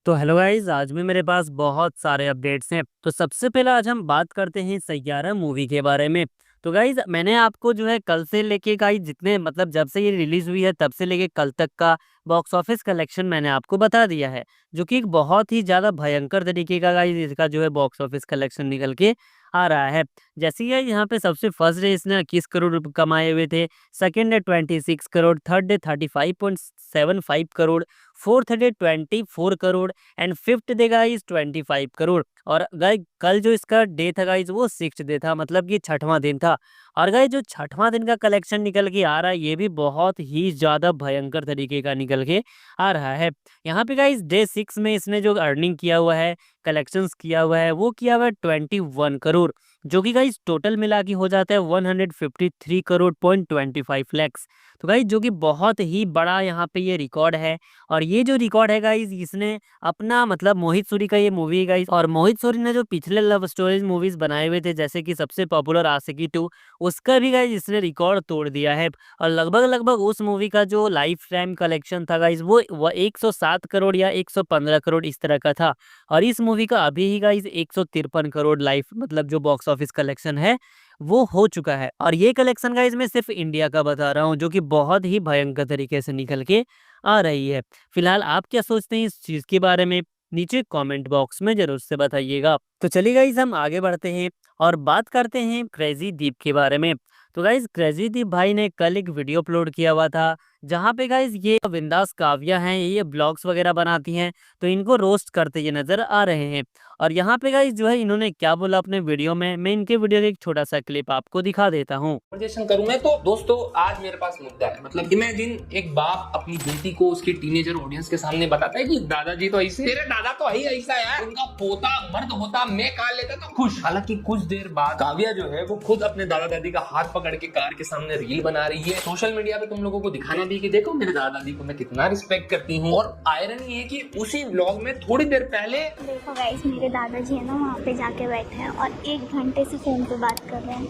तो hello guys, आज भी मेरे पास बहुत सारे अपडेट्स हैं। तो सबसे पहले आज हम बात करते हैं सैयारा मूवी के बारे में। तो गाइस, मैंने आपको जो है कल से लेके गाइस जितने मतलब जब से ये रिलीज हुई है तब से लेके कल तक का बॉक्स ऑफिस कलेक्शन मैंने आपको बता दिया है, जो कि एक बहुत ही ज़्यादा भयंकर तरीके का गाइस इसका जो है बॉक्स ऑफिस कलेक्शन निकल के आ रहा है। जैसे ही यहाँ पे सबसे फर्स्ट डे इसने 21 करोड़ रुपए कमाए हुए थे, second day 26 crore, third day 35.75 crore, fourth day 24 crore and fifth day guys 25 crore. और गाइस कल जो इसका डे था गाइस वो सिक्स्थ डे था, मतलब कि छठवां दिन था। और गाइस जो छठवां दिन का कलेक्शन निकल के आ रहा है ये भी बहुत ही ज़्यादा भयंकर तरीके का निकल के आ रहा है। यहाँ पे गाइस डे 6 में इसने जो अर्निंग किया हुआ है, कलेक्शंस किया हुआ है, वो किया हुआ है 21 करोड़, जो कि गाइस टोटल मिला के हो जाता है 153 करोड़ पॉइंट 25 लैक्स। तो गाइस जो कि बहुत ही बड़ा यहाँ पे ये रिकॉर्ड है। और ये जो रिकॉर्ड है गाइस इसने अपना मतलब मोहित सूरी का ये मूवी है गाइस, और मोहित सूरी ने जो पिछले लव स्टोरीज मूवीज बनाए हुए थे जैसे कि सबसे पॉपुलर आशिकी 2, उसका भी गाइस इसने रिकॉर्ड तोड़ दिया है। और लगभग लगभग उस मूवी का जो लाइफ टाइम कलेक्शन था गाइस वो 107 करोड़ या 115 करोड़ इस तरह का था। और इस मूवी का अभी ही गाइस 153 करोड़ लाइफ मतलब जो बॉक्स ऑफिस कलेक्शन है वो हो चुका है। और ये कलेक्शन गाइस मैं सिर्फ इंडिया का बता रहा हूँ, जो कि बहुत ही भयंकर तरीके से निकल के आ रही है। फिलहाल आप क्या सोचते हैं इस चीज़ के बारे में? नीचे कमेंट बॉक्स में जरूर से बताइएगा। तो चलिए गाइस हम आगे बढ़ते हैं और बात करते हैं क्रेजी दीप के बारे में। तो गाइस क्रेजी दीप भाई ने कल एक वीडियो अपलोड किया हुआ था, जहाँ पे गाइस ये बिंदास काव्या हैं, ये ब्लॉग्स वगैरह बनाती हैं, तो इनको रोस्ट करते ये नजर आ रहे हैं। और यहाँ पे गाइस जो है इन्होंने क्या बोला अपने वीडियो में, मैं इनके वीडियो का एक छोटा सा क्लिप आपको दिखा देता हूँ। कन्वर्सेशन करूं मैं तो दोस्तों आज मेरे पास मुद्दा है। मतलब इमेजिन एक बाप अपनी बेटी को उसके टीनेजर ऑडियंस के सामने बताता है कि दादाजी तो ऐसे, तेरे दादा तो ही ऐसा है, उनका पोता मर्द होता मैं कार लेता तो खुश। हालांकि कुछ देर बाद काव्या जो है वो खुद अपने दादा दादी का हाथ पकड़ के कार के सामने रील बना रही है, सोशल मीडिया पे तुम लोगों को दिखाना भी कि देखो मेरे दादा दादी को मैं कितना रिस्पेक्ट करती हूँ। और आयरनी है कि उसी ब्लॉग में थोड़ी देर पहले देखो गाइस, मेरे दादाजी है ना वहाँ पे जाके बैठे हैं और 1 घंटे से फोन पे बात कर रहे हैं।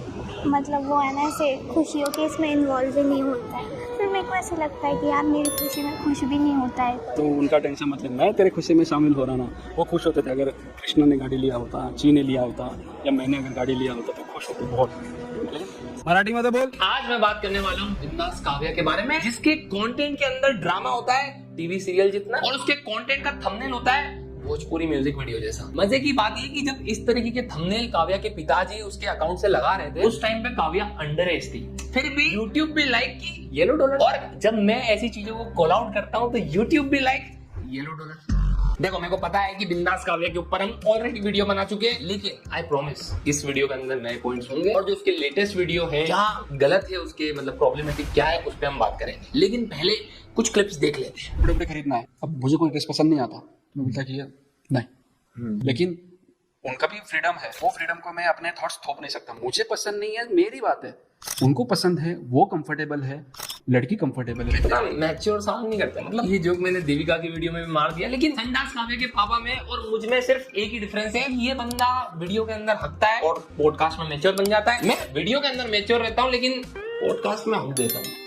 मतलब वो है ना ऐसे खुशियों के इसमें इन्वॉल्व भी नहीं होता है। फिर मेरे को ऐसे लगता है कि यार मेरी खुशी में खुश भी नहीं होता है। तो उनका टेंशन मतलब मैं तेरे खुशी में शामिल हो रहा ना। वो खुश होते थे अगर कृष्णा ने गाड़ी लिया होता, ची ने लिया होता या मैंने अगर गाड़ी लिया होता तो खुश होते बहुत। मराठी में तो बोल। आज मैं बात करने वाला हूँ बिंदास काव्या के बारे में, जिसके कंटेंट के अंदर ड्रामा होता है टीवी सीरियल जितना, और उसके कंटेंट का थंबनेल होता है भोजपुरी म्यूजिक वीडियो जैसा। मजे की बात ये कि जब इस तरीके के थंबनेल काव्या के पिताजी उसके अकाउंट से लगा रहे थे, उस टाइम पे काव्या अंडर एज थी, फिर भी यूट्यूब भी लाइक की येलो डॉलर। और जब मैं ऐसी चीजों को कॉल आउट करता हूँ तो यूट्यूब भी लाइक येलो डॉलर। देखो मेरे को पता है कि बिंदास काव्या के ऊपर हम ऑलरेडी वीडियो बना चुके हैं, लेकिन आई प्रॉमिस इस वीडियो के अंदर नए पॉइंट्स होंगे और जो उसके लेटेस्ट वीडियो है जहाँ गलत है उसके मतलब प्रॉब्लमेटिक क्या है उस पर हम बात करेंगे। लेकिन पहले कुछ क्लिप्स देख लेते हैं। कपड़े खरीदना है, अब मुझे कोई ड्रेस पसंद नहीं आता तो बोलता कि नहीं, लेकिन उनका भी फ्रीडम है, वो फ्रीडम को मैं अपने थॉट्स थोप नहीं सकता। मुझे पसंद नहीं है मेरी बात है, उनको पसंद है, वो कंफर्टेबल है, लड़की कंफर्टेबल है। इतना मैच्योर साउंड नहीं करता। मतलब ये जोक मैंने देविका की वीडियो में भी मार दिया, लेकिन बिंदास काव्या के पापा में और मुझ में सिर्फ एक ही डिफरेंस है, ये बंदा वीडियो के अंदर हकता है और पॉडकास्ट में मैच्योर बन जाता है। मैं वीडियो के अंदर मैच्योर रहता हूँ लेकिन पॉडकास्ट में हक देता हूँ।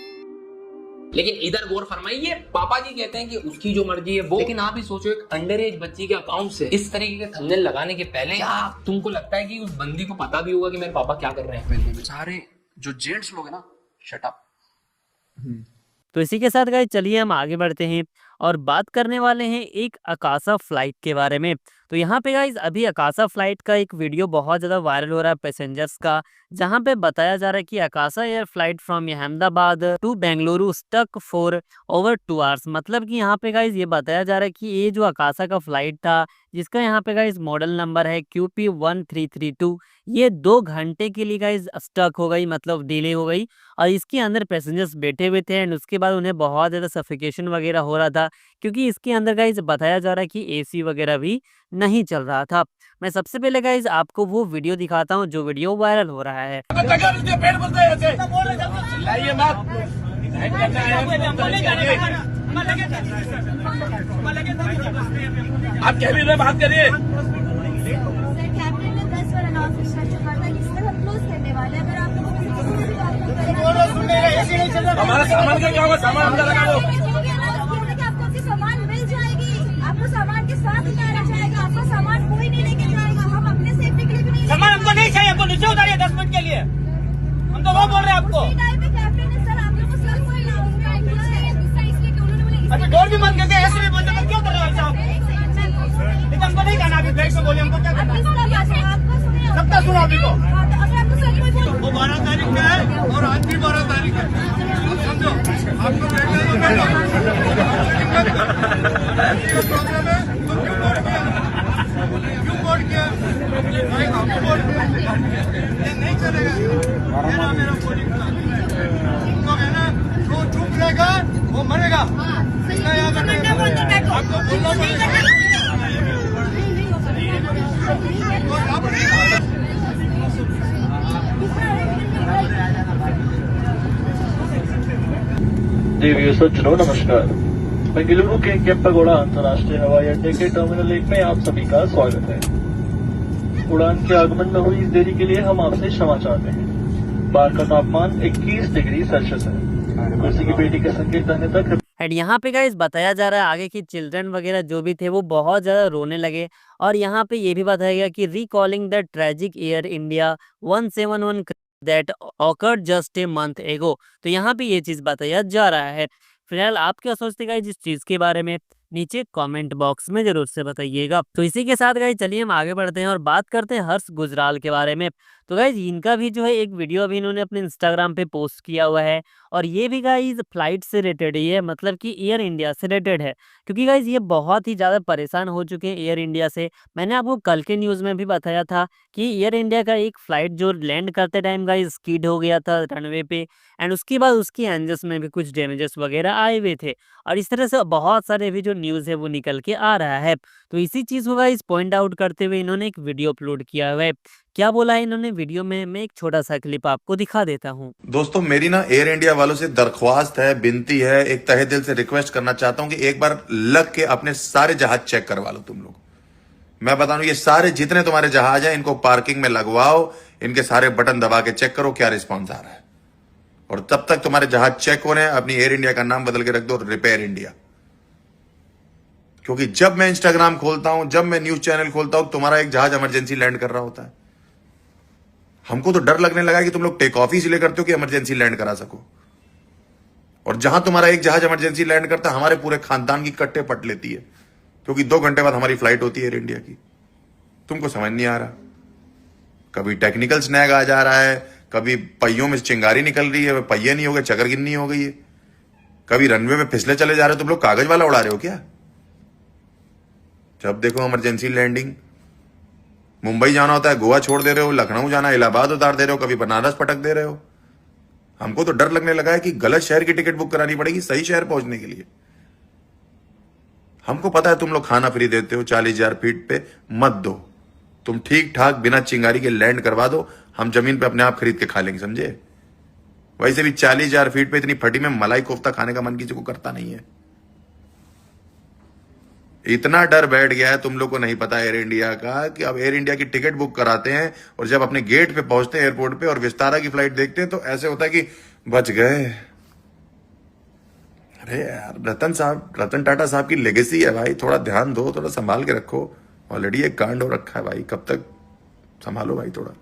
लेकिन इधर गौर फरमाइए, पापा जी कहते हैं कि उसकी जो मर्जी है वो, लेकिन आप ही सोचो एक अंडर एज बच्ची के अकाउंट से इस तरीके के थंबनेल लगाने के पहले क्या तुमको लगता है कि उस बंदी को पता भी होगा कि मेरे पापा क्या कर रहे हैं? सारे जो जेंट्स लोग हैं ना, शट अप। तो इसी के साथ गाइस चलिए हम आगे बढ़ते हैं और बात करने वाले हैं एक आकाशा फ्लाइट के बारे में। तो यहाँ पे गाइस अभी आकाशा फ्लाइट का एक वीडियो बहुत ज़्यादा वायरल हो रहा है पैसेंजर्स का, जहाँ पे बताया जा रहा है कि Akasa air flight from Ahmedabad to Bengaluru stuck for over 2 hours. मतलब कि यहाँ पे गाइस ये बताया जा रहा है कि ये जो आकाशा का फ्लाइट था, जिसका यहाँ पे गाइस मॉडल नंबर है QP1332, ये 2 घंटे के लिए गाइस स्टक हो गई, मतलब डिले हो गई। और इसके अंदर पैसेंजर्स बैठे हुए थे एंड उसके बाद उन्हें बहुत ज़्यादा सफिकेशन वगैरह हो रहा था, क्योंकि इसके अंदर गाइस बताया जा रहा है कि AC वगैरह भी नहीं चल रहा था। मैं सबसे पहले गाइस आपको वो वीडियो दिखाता हूँ जो वीडियो वायरल हो रहा है। आप क्या भी बात करिए। हमारा सामान का क्या होगा? सामान अंदर लगा दो। आपको सामान मिल जाएगी, आपको सामान के साथ उतारिए 10 मिनट के लिए, हम तो वो बोल रहे हैं आपको। अच्छा डोर भी बंद करते हैं, ऐसे भी बंद करते, क्यों कर रहे हो साहब? लेकिन हमको नहीं कहना, अभी ब्रेक में बोले, हमको क्या करना? सबका सुनो अभी को। वो 12 तारीख का है और आज भी 12 तारीख है, आप समझो। आपको बैठना तो बैठो, प्रॉब्लम है तो क्यों वोट किया? क्यों वोट किया? भाई आपको वोट किया, ये नहीं चलेगा। ये ना मेरा पोलिंग का तो है ना, जो चुप रहेगा वो मरेगा। इसका याद रखना, आपको बोलना पड़ेगा। देवियों सज्जनों नमस्कार। बेंगलुरु के केम्पेगौड़ा अंतर्राष्ट्रीय हवाई अड्डे के टर्मिनल 1 में आप सभी का स्वागत है। उड़ान के आगमन में हुई इस देरी के लिए हम आपसे क्षमा चाहते हैं। बाहर का तापमान 21 डिग्री सेल्सियस है। कुर्सी की पेटी के संकेत रहने तक एंड यहाँ पे गाइस बताया जा रहा है आगे कि चिल्ड्रन वगैरह जो भी थे वो बहुत ज़्यादा रोने लगे। और यहाँ पे ये भी बताया गया कि recalling the tragic air India 171 that awkward just a month एगो। तो यहाँ पे ये चीज़ बताया जा रहा है। फिलहाल आप क्या सोचते गाइस इस चीज़ के बारे में, नीचे कमेंट बॉक्स में जरूर से बताइएगा। तो इसी के साथ गाइस चलिए हम आगे बढ़ते हैं और बात करते हैं हर्ष गुजराल के बारे में। तो गाइस इनका भी जो है एक वीडियो अभी इन्होंने अपने इंस्टाग्राम पे पोस्ट किया हुआ है और ये भी गाइस फ्लाइट से रिलेटेड ही है, मतलब कि एयर इंडिया से रिलेटेड है। क्योंकि गाइस ये बहुत ही ज़्यादा परेशान हो चुके हैं एयर इंडिया से। मैंने आपको कल के न्यूज़ में भी बताया था कि एयर इंडिया का एक फ़्लाइट जो लैंड करते टाइम गाइस स्किड हो गया था रनवे पे। एंड उसके बाद उसकी एंजल्स में भी कुछ डैमेजेस वगैरह आए हुए थे और इस तरह से बहुत सारे भी जो न्यूज़ है वो निकल के आ रहा है। तो इसी चीज़ को गाइस पॉइंट आउट करते हुए इन्होंने एक वीडियो अपलोड किया हुआ है। क्या बोला है इन्होंने वीडियो में, मैं एक छोटा सा क्लिप आपको दिखा देता हूँ। दोस्तों मेरी ना एयर इंडिया वालों से दरख्वास्त है, बिनती है, एक तहे दिल से रिक्वेस्ट करना चाहता हूं कि एक बार लग के अपने सारे जहाज चेक करवा लो तुम लोग। मैं बता दूं ये सारे जितने तुम्हारे जहाज हैं इनको पार्किंग में लगवाओ, इनके सारे बटन दबा के चेक करो क्या रिस्पॉन्स आ रहा है। और तब तक तुम्हारे जहाज चेक हो रहे हैं, अपनी एयर इंडिया का नाम बदल के रख दो रिपेयर इंडिया। क्योंकि जब मैं इंस्टाग्राम खोलता हूं, जब मैं न्यूज चैनल खोलता हूं, तुम्हारा एक जहाज इमरजेंसी लैंड कर रहा होता है। हमको तो डर लगने लगा कि तुम लोग टेक ऑफ ही इसलिए करते हो कि इमरजेंसी लैंड करा सको। और जहां तुम्हारा एक जहाज इमरजेंसी लैंड करता है, हमारे पूरे खानदान की कट्टे पट लेती है, क्योंकि 2 घंटे बाद हमारी फ्लाइट होती है एयर इंडिया की। तुमको समझ नहीं आ रहा, कभी टेक्निकल स्नैग आ जा रहा है, कभी पहियों में चिंगारी निकल रही है, पहिए नहीं हो गए, चकरगिन्नी हो गई है, कभी रनवे में फिसले चले जा रहे हो। तुम लोग कागज वाला उड़ा रहे हो क्या? जब देखो इमरजेंसी लैंडिंग। मुंबई जाना होता है गोवा छोड़ दे रहे हो, लखनऊ जाना इलाहाबाद उतार दे रहे हो, कभी बनारस पटक दे रहे हो। हमको तो डर लगने लगा है कि गलत शहर की टिकट बुक करानी पड़ेगी सही शहर पहुंचने के लिए। हमको पता है तुम लोग खाना फ्री देते हो, 40,000 फीट पे मत दो, तुम ठीक ठाक बिना चिंगारी के लैंड करवा दो, हम जमीन पे अपने आप खरीद के खा लेंगे, समझे? वैसे भी 40,000 फीट पे इतनी फटी में मलाई कोफ्ता खाने का मन किसी को करता नहीं है। इतना डर बैठ गया है तुम लोग को नहीं पता एयर इंडिया का कि अब एयर इंडिया की टिकट बुक कराते हैं और जब अपने गेट पे पहुंचते हैं एयरपोर्ट पे और विस्तारा की फ्लाइट देखते हैं तो ऐसे होता है कि बच गए। अरे यार रतन टाटा साहब की लेगेसी है भाई, थोड़ा ध्यान दो, थोड़ा संभाल के रखो। ऑलरेडी एक कांड हो रखा है भाई, कब तक संभालो भाई थोड़ा।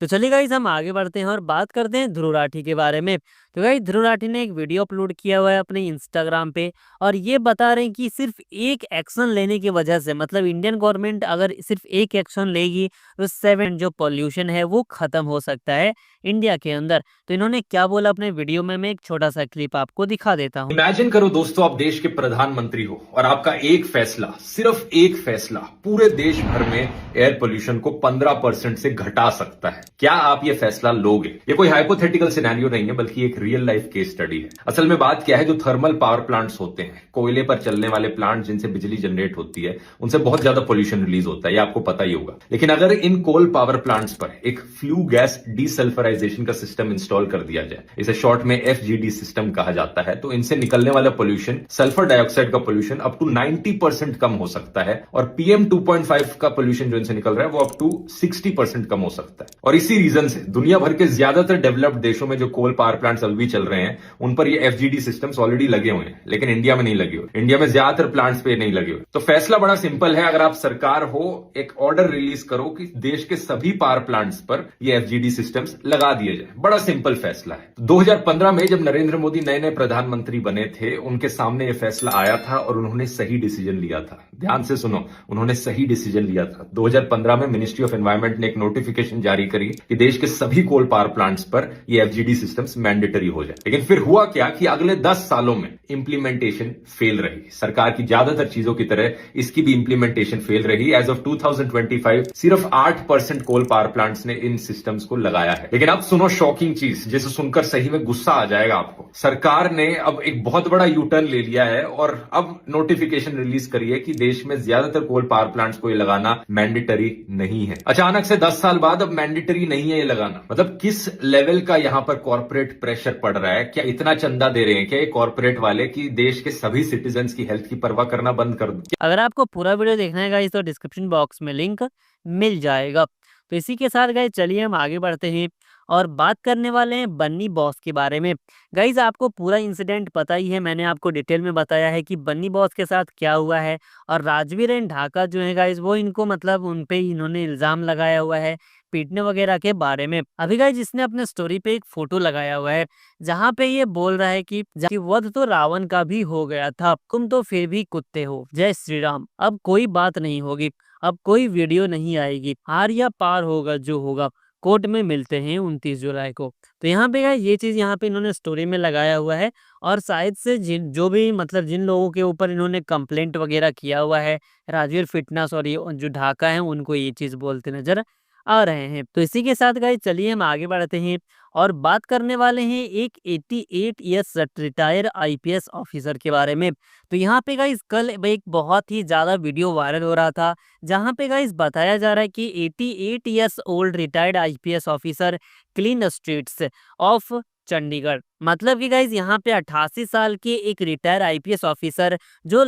तो चलिए गाइस हम आगे बढ़ते हैं और बात करते हैं ध्रुव राठी के बारे में। तो गाइस ध्रुव राठी ने एक वीडियो अपलोड किया हुआ है अपने इंस्टाग्राम पे और ये बता रहे हैं कि सिर्फ एक एक्शन लेने की वजह से, मतलब इंडियन गवर्नमेंट अगर सिर्फ एक एक्शन लेगी तो 7 जो पॉल्यूशन है वो खत्म हो सकता है इंडिया के अंदर। तो इन्होंने क्या बोला अपने वीडियो में, मैं एक छोटा सा क्लिप आपको दिखा देता हूँ। इमेजिन करो दोस्तों, आप देश के प्रधानमंत्री हो और आपका एक फैसला, सिर्फ एक फैसला पूरे देश भर में एयर पोल्यूशन को 15% से घटा सकता है। क्या आप ये फैसला लोगे? ये कोई हाइपोथेटिकल सिनेरियो नहीं है बल्कि एक रियल लाइफ केस स्टडी है। असल में बात क्या है, जो थर्मल पावर प्लांट्स होते हैं, कोयले पर चलने वाले प्लांट जिनसे बिजली जनरेट होती है, उनसे बहुत ज्यादा पोल्यूशन रिलीज होता है, ये आपको पता ही होगा। लेकिन अगर इन कोल पावर प्लांट्स पर एक फ्लू गैस डीसल्फराइजेशन का सिस्टम इंस्टॉल कर दिया जाए, इसे शॉर्ट में FGD सिस्टम कहा जाता है, तो इनसे निकलने वाला पोल्यूशन, सल्फर डाइऑक्साइड का पोल्यूशन अप टू 90% कम हो सकता है और PM 2.5 का पोल्यूशन जो इनसे निकल रहा है वो अप टू 60% कम हो सकता है। और इसी रीजन से दुनिया भर के ज्यादातर डेवलप्ड देशों में जो कोल पावर प्लांट्स अभी भी चल रहे हैं उन पर ये FGD सिस्टम्स ऑलरेडी लगे हुए हैं, लेकिन इंडिया में नहीं लगे हुए। इंडिया में ज्यादातर प्लांट्स पे नहीं लगे हुए। तो फैसला बड़ा सिंपल है, अगर आप सरकार हो एक ऑर्डर रिलीज करो कि देश के सभी पावर प्लांट्स पर ये FGD सिस्टम्स लगा दिए जाए। बड़ा सिंपल फैसला है। 2015 में जब नरेंद्र मोदी नए नए प्रधानमंत्री बने थे, उनके सामने ये फैसला आया था और उन्होंने सही डिसीजन लिया था। ध्यान से सुनो, उन्होंने सही डिसीजन लिया था। 2015 में मिनिस्ट्री ऑफ एनवायरमेंट ने एक नोटिफिकेशन जारी करी कि देश के सभी कोल पावर प्लांट्स पर ये FGD सिस्टम्स मैंडेटरी हो जाए। लेकिन फिर हुआ क्या कि अगले 10 सालों में इंप्लीमेंटेशन फेल रही। सरकार की ज्यादातर चीजों की तरह इसकी भी इंप्लीमेंटेशन फेल रही। एज ऑफ 2025 सिर्फ 8% कोल पावर प्लांट्स ने इन सिस्टम्स को लगाया है। लेकिन अब सुनो शॉकिंग चीज, जिसे सुनकर सही में गुस्सा आ जाएगा आपको। सरकार ने अब एक बहुत बड़ा यू टर्न ले लिया है और अब नोटिफिकेशन रिलीज करी है कि देश में ज्यादातर कोल पावर प्लांट्स को ये लगाना मैंडेटरी नहीं है। अचानक से 10 साल बाद अब मैंडेटरी नहीं है ये लगाना। मतलब किस लेवल का यहां पर कॉर्पोरेट प्रेशर पड़ रहा है? क्या इतना चंदा दे रहे हैं क्या ये कॉर्पोरेट वाले कि देश के सभी सिटीजन्स की हेल्थ की परवाह करना बंद कर दो? अगर आपको पूरा वीडियो देखना है गाइस तो डिस्क्रिप्शन बॉक्स में लिंक मिल जाएगा। तो इसी के साथ गाइस चलिए हम आगे बढ़ते हैं और बात करने वाले हैं बन्नी बॉस के बारे में। गाइस आपको पूरा इंसिडेंट पता ही है, मैंने आपको डिटेल में बताया है कि बन्नी बॉस के साथ क्या हुआ है। और राजवीर एंड ढाका जो है गाइस वो इनको मतलब उन पे इन्होंने इल्ज़ाम लगाया हुआ है पीटने वगैरह के बारे में। अभी गाइस इसने अपने स्टोरी पे एक फोटो लगाया हुआ है जहाँ पे ये बोल रहा है कि वध तो रावण का भी हो गया था, तुम तो फिर भी कुत्ते हो, जय श्री राम। अब कोई बात नहीं होगी, अब कोई वीडियो नहीं आएगी, हार या पार होगा जो होगा, कोर्ट में मिलते हैं 29 जुलाई को। तो यहाँ पे ये चीज़ यहाँ पे इन्होंने स्टोरी में लगाया हुआ है। और शायद से जिन लोगों के ऊपर इन्होंने कंप्लेंट वगैरह किया हुआ है राजवीर फिटनेस और ये जो ढाका है उनको ये चीज़ बोलते नजर आ रहे हैं। तो इसी के साथ गाइस चलिए हम आगे बढ़ते हैं और बात करने वाले हैं एक 88 ईयर्स रिटायर IPS ऑफिसर के बारे में। तो यहाँ पे गाइस कल एक बहुत ही ज़्यादा वीडियो वायरल हो रहा था जहाँ पे गाइस बताया जा रहा है कि 88 years old retired IPS officer clean streets of Chandigarh. मतलब कि गाइज यहाँ पे 88 साल के एक रिटायर IPS ऑफिसर जो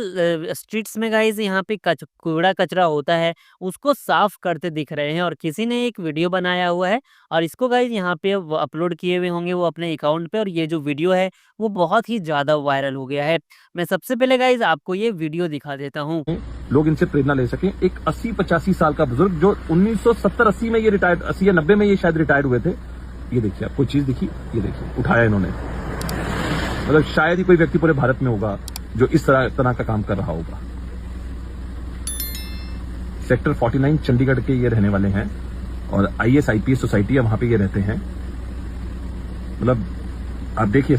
स्ट्रीट्स में गाइज यहाँ पे कूड़ा कचरा होता है उसको साफ करते दिख रहे हैं। और किसी ने एक वीडियो बनाया हुआ है और इसको गाइज यहाँ पे अपलोड किए हुए होंगे वो अपने अकाउंट पे। और ये जो वीडियो है वो बहुत ही ज़्यादा वायरल हो गया है। मैं सबसे पहले गाइज आपको ये वीडियो दिखा देता हूँ, लोग इनसे प्रेरणा ले सकें। एक 80-85 साल का बुजुर्ग जो 1970-80 में ये रिटायर्ड, 80 या 90 में ये शायद रिटायर्ड हुए थे। ये देखिए, आपको चीज दिखी, ये देखिए उठाया इन्होंने। मतलब शायद ही कोई व्यक्ति पूरे भारत में होगा जो इस तरह का काम कर रहा होगा। सेक्टर 49 चंडीगढ़ के ये रहने वाले हैं और IS IPS सोसाइटी है, वहां पे ये रहते हैं। मतलब आप देखिए,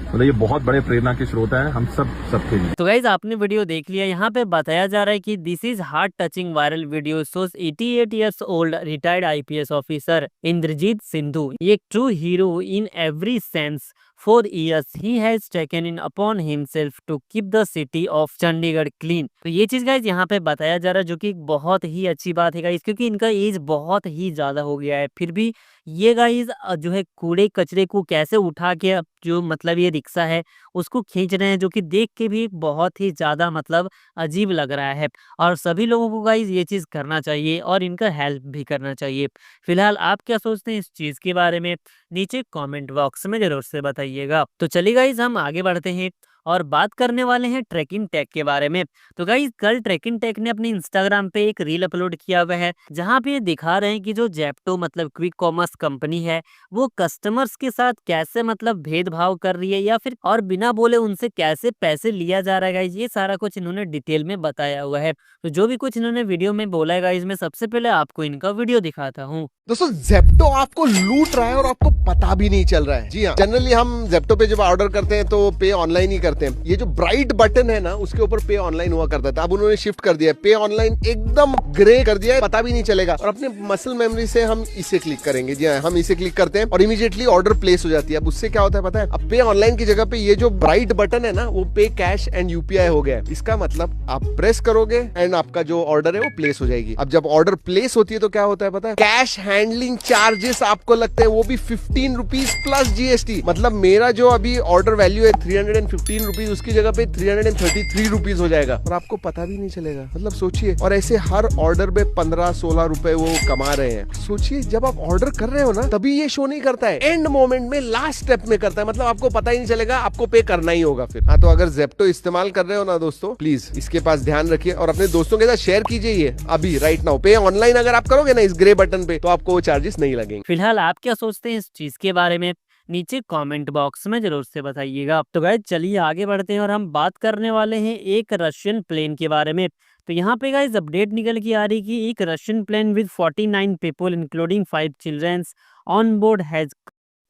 मतलब ये बहुत बड़े प्रेरणा के स्रोत हैं हम सबके लिए। तो गाइज आपने वीडियो देख लिया। यहाँ पे बताया जा रहा है कि this is heart touching viral video shows 88 years old retired IPS officer Inderjeet Sindhu, एक true hero in every sense. For years he has taken in upon himself to keep the city of Chandigarh clean. तो ये चीज guys यहाँ पे बताया जा रहा है जो कि बहुत ही अच्छी बात है गाइज, क्योंकि इनका एज बहुत ही ज्यादा हो गया है फिर भी ये गाइज जो है कूड़े कचरे को कैसे उठा के जो मतलब ये रिक्शा है उसको खींच रहे हैं, जो कि देख के भी बहुत ही ज्यादा मतलब अजीब लग रहा है। और सभी लोगों को गाइज ये चीज करना चाहिए और इनका हेल्प भी करना चाहिए। फिलहाल आप क्या सोचते हैं इस चीज के बारे में नीचे कमेंट बॉक्स में जरूर से बताइएगा। तो चलिए गाइज हम आगे बढ़ते हैं और बात करने वाले हैं ट्रैकिंग टेक के बारे में। तो गाइज कल ट्रैकिंग टेक ने अपने इंस्टाग्राम पे एक रील अपलोड किया हुआ है जहाँ पे ये दिखा रहे हैं कि जो जेप्टो मतलब क्विक कॉमर्स कंपनी है वो कस्टमर्स के साथ कैसे मतलब भेदभाव कर रही है या फिर और बिना बोले उनसे कैसे पैसे लिया जा रहा है। गाइज ये सारा कुछ इन्होंने डिटेल में बताया हुआ है। तो जो भी कुछ इन्होंने वीडियो में बोला है गाइज मैं सबसे पहले आपको इनका वीडियो दिखाता हूँ। दोस्तों जेप्टो आपको लूट रहा है और आपको पता भी नहीं चल रहा है। जी हाँ, जनरली हम जेप्टो पे जब ऑर्डर करते हैं तो पे ऑनलाइन ही करते हैं। ये जो ब्राइट बटन है ना उसके ऊपर पे ऑनलाइन हुआ करता था, अब उन्होंने शिफ्ट कर दिया है, पे ऑनलाइन एकदम ग्रे कर दिया है, पता भी नहीं चलेगा। और अपने मसल मेमोरी से हम इसे क्लिक करेंगे। जी हाँ, हम इसे क्लिक करते हैं और इमीडिएटली ऑर्डर प्लेस हो जाती है। अब उससे क्या होता है पता है, अब पे ऑनलाइन की जगह पे ये जो ब्राइट बटन है ना वो पे कैश एंड UPI हो गया है। इसका मतलब आप प्रेस करोगे एंड आपका जो ऑर्डर है वो प्लेस हो जाएगी। अब जब ऑर्डर प्लेस होती है तो क्या होता है पता है, कैश हैंडलिंग चार्जेस आपको लगते हैं वो भी 15 रुपीज प्लस GST। मतलब मेरा जो अभी ऑर्डर वैल्यू है 315 रुपीज उसकी जगह पे 333 रुपीज हो जाएगा और आपको पता भी नहीं चलेगा। मतलब सोचिए, और ऐसे हर ऑर्डर में 15-16 रुपए वो कमा रहे हैं। सोचिए, जब आप ऑर्डर कर रहे हो ना तभी ये शो नहीं करता है, एंड मोमेंट में लास्ट स्टेप में करता है। मतलब आपको पता ही नहीं चलेगा, आपको पे करना ही होगा फिर। हाँ, तो अगर जेप्टो इस्तेमाल कर रहे हो ना दोस्तों, प्लीज इसके पास ध्यान रखिए और अपने दोस्तों के साथ शेयर कीजिए ये अभी राइट नाउ। पे ऑनलाइन अगर आप करोगे ना इस ग्रे बटन पे, तो आपको वो चार्जेस नहीं लगेंगे। फिलहाल आप क्या सोचते हैं इस चीज के बारे में, नीचे कमेंट बॉक्स में जरूर से बताइएगा। तो गाइस चलिए आगे बढ़ते हैं और हम बात करने वाले हैं एक रशियन प्लेन के बारे में। तो यहाँ पे गाइस अपडेट निकल के आ रही कि एक Russian plane with 49 people including 5 childrens on board has.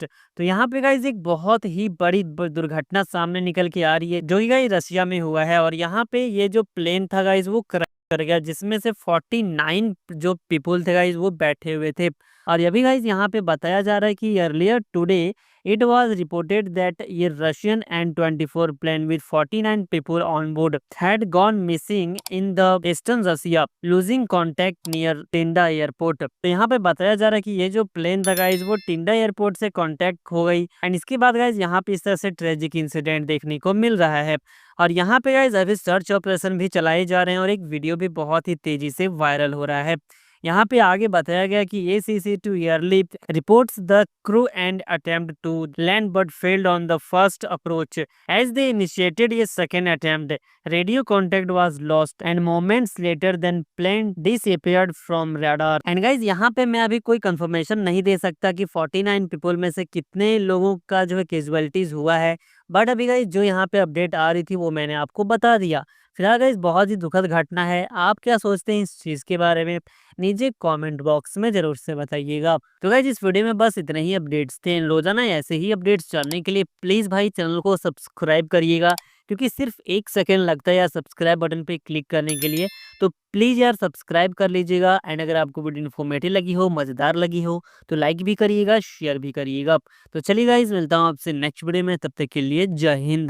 तो यहाँ पे गाइस एक बहुत ही बड़ी दुर्घटना सामने निकल के आ रही है जो कि गाइस रशिया में हुआ है। और यहाँ पे ये जो प्लेन था गाइस वो क्रैश कर गया, जिसमें से 49 जो पीपल थे गाइस वो बैठे हुए थे। और ये भी गाइस यहाँ पे बताया जा रहा है कि earlier today it was reported that a Russian An-24 plane with 49 people on board had gone missing in the eastern Russia, losing contact near टिंडा एयरपोर्ट। तो यहाँ पे बताया जा रहा है कि ये जो प्लेन था गाइस वो टिंडा एयरपोर्ट से कांटेक्ट हो गई। एंड इसके बाद गाइस यहाँ पे इस तरह से ट्रेजिक इंसिडेंट देखने को मिल रहा है। और यहाँ पे गाइस अभी सर्च ऑपरेशन भी चलाए जा रहे हैं और एक वीडियो भी बहुत ही तेजी से वायरल हो रहा है। यहाँ पे आगे बताया गया कि ACC2 airlift reports the crew and attempt to land but failed on the first approach as they initiated a second attempt. Radio contact was lost and moments later then plane disappeared from radar. And guys यहाँ पे मैं अभी कोई confirmation नहीं दे सकता कि 49 people में से कितने लोगों का जो है कैजुअलिटीज हुआ है, बट अभी गाइज जो यहाँ पे अपडेट आ रही थी वो मैंने आपको बता दिया। फिलहाल गाइज बहुत ही दुखद घटना है। आप क्या सोचते हैं इस चीज़ के बारे में, नीचे कमेंट बॉक्स में जरूर से बताइएगा। तो गाइज इस वीडियो में बस इतने ही अपडेट्स थे। रोजाना ऐसे ही अपडेट्स जानने के लिए प्लीज़ भाई चैनल को सब्सक्राइब करिएगा, क्योंकि सिर्फ 1 सेकेंड लगता है यार सब्सक्राइब बटन पे क्लिक करने के लिए। तो प्लीज़ यार सब्सक्राइब कर लीजिएगा। एंड अगर आपको वीडियो इन्फॉर्मेटिव लगी हो, मज़ेदार लगी हो, तो लाइक भी करिएगा, शेयर भी करिएगा। तो चलिए गाइज मिलता हूँ आपसे नेक्स्ट वीडियो में, तब तक के लिए जय हिंद।